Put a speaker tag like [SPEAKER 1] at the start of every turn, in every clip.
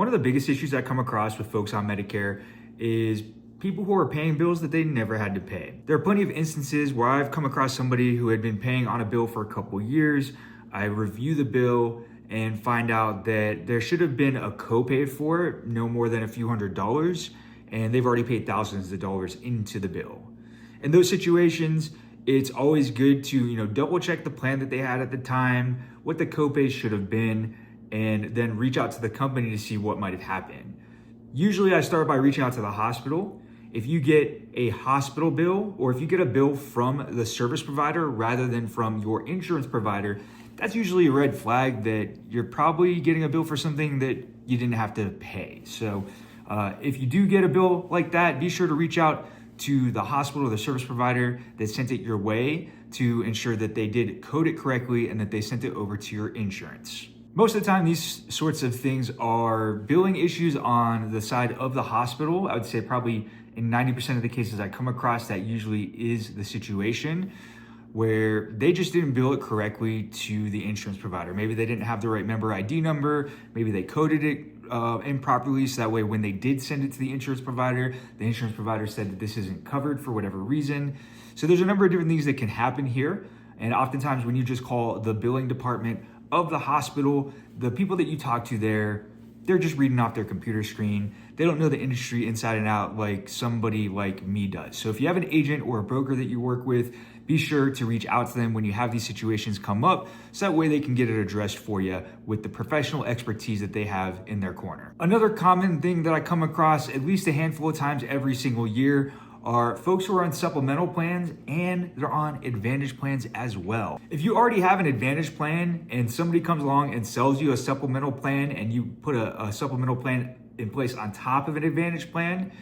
[SPEAKER 1] One of the biggest issues I come across with folks on Medicare is people who are paying bills that they never had to pay. There are plenty of instances where I've come across somebody who had been paying on a bill for a couple years. I review the bill and find out that there should have been a copay for it, no more than a few $100s, and they've already paid thousands of dollars into the bill. In those situations, it's always good to double check the plan that they had at the time, what the copay should have been, and then reach out to the company to see what might have happened. Usually I start by reaching out to the hospital. If you get a hospital bill or if you get a bill from the service provider rather than from your insurance provider, that's usually a red flag that you're probably getting a bill for something that you didn't have to pay. So if you do get a bill like that, be sure to reach out to the hospital or the service provider that sent it your way to ensure that they did code it correctly and that they sent it over to your insurance. Most of the time, these sorts of things are billing issues on the side of the hospital. I would say probably in 90% of the cases I come across, that usually is the situation where they just didn't bill it correctly to the insurance provider. Maybe they didn't have the right member ID number. Maybe they coded it improperly, so that way when they did send it to the insurance provider said that this isn't covered for whatever reason. So there's a number of different things that can happen here. And oftentimes when you just call the billing department of the hospital, the people that you talk to there, they're just reading off their computer screen. They don't know the industry inside and out like somebody like me does. So if you have an agent or a broker that you work with, be sure to reach out to them when you have these situations come up, so that way they can get it addressed for you with the professional expertise that they have in their corner. Another common thing that I come across at least a handful of times every single year are folks who are on supplemental plans and they're on advantage plans as well. If you already have an advantage plan and somebody comes along and sells you a supplemental plan and you put a supplemental plan in place on top of an advantage plan,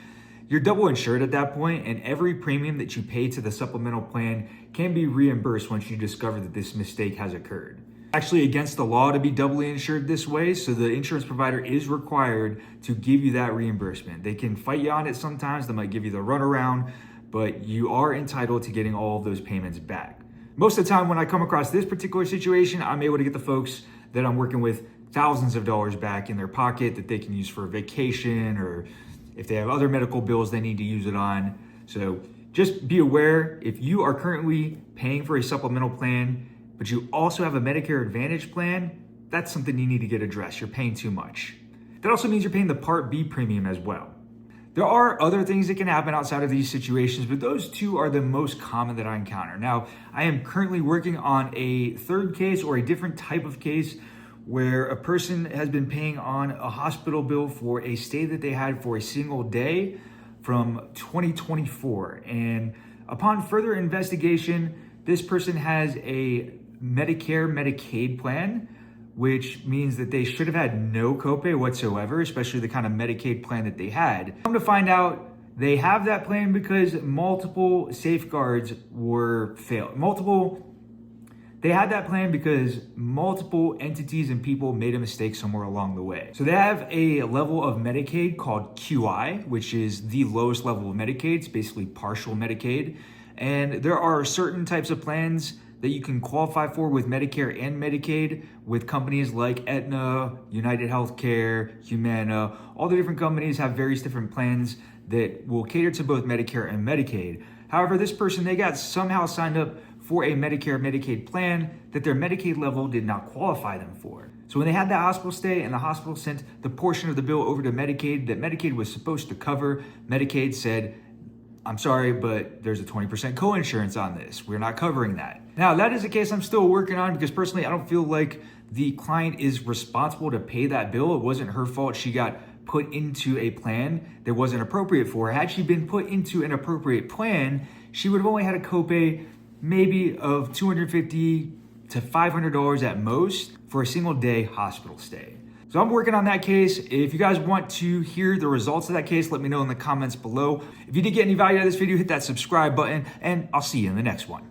[SPEAKER 1] you're double insured at that point, and every premium that you pay to the supplemental plan can be reimbursed once you discover that this mistake has occurred. Actually against the law to be doubly insured this way, so the insurance provider is required to give you that reimbursement. They can fight you on it sometimes, they might give you the runaround, but you are entitled to getting all of those payments back. Most of the time when I come across this particular situation, I'm able to get the folks that I'm working with thousands of dollars back in their pocket that they can use for a vacation, or if they have other medical bills they need to use it on. So just be aware, if you are currently paying for a supplemental plan, but you also have a Medicare Advantage plan, that's something you need to get addressed. You're paying too much. That also means you're paying the Part B premium as well. There are other things that can happen outside of these situations, but those two are the most common that I encounter. Now, I am currently working on a third case or a different type of case where a person has been paying on a hospital bill for a stay that they had for a single day from 2024. And upon further investigation, this person has a Medicare Medicaid plan, which means that they should have had no copay whatsoever, especially the kind of Medicaid plan that they had. Come to find out, they have that plan because multiple safeguards were failed. They had that plan because multiple entities and people made a mistake somewhere along the way. So they have a level of Medicaid called QI, which is the lowest level of Medicaid. It's basically partial Medicaid. And there are certain types of plans that you can qualify for with Medicare and Medicaid with companies like Aetna, United Healthcare, Humana. All the different companies have various different plans that will cater to both Medicare and Medicaid. However, this person, they got somehow signed up for a Medicare Medicaid plan that their Medicaid level did not qualify them for. So when they had that hospital stay and the hospital sent the portion of the bill over to Medicaid that Medicaid was supposed to cover, Medicaid said, I'm sorry, but there's a 20% coinsurance on this. We're not covering that. Now, that is a case I'm still working on because personally, I don't feel like the client is responsible to pay that bill. It wasn't her fault. She got put into a plan that wasn't appropriate for her. Had she been put into an appropriate plan, she would have only had a copay maybe of $250 to $500 at most for a single day hospital stay. So I'm working on that case. If you guys want to hear the results of that case, let me know in the comments below. If you did get any value out of this video, hit that subscribe button, and I'll see you in the next one.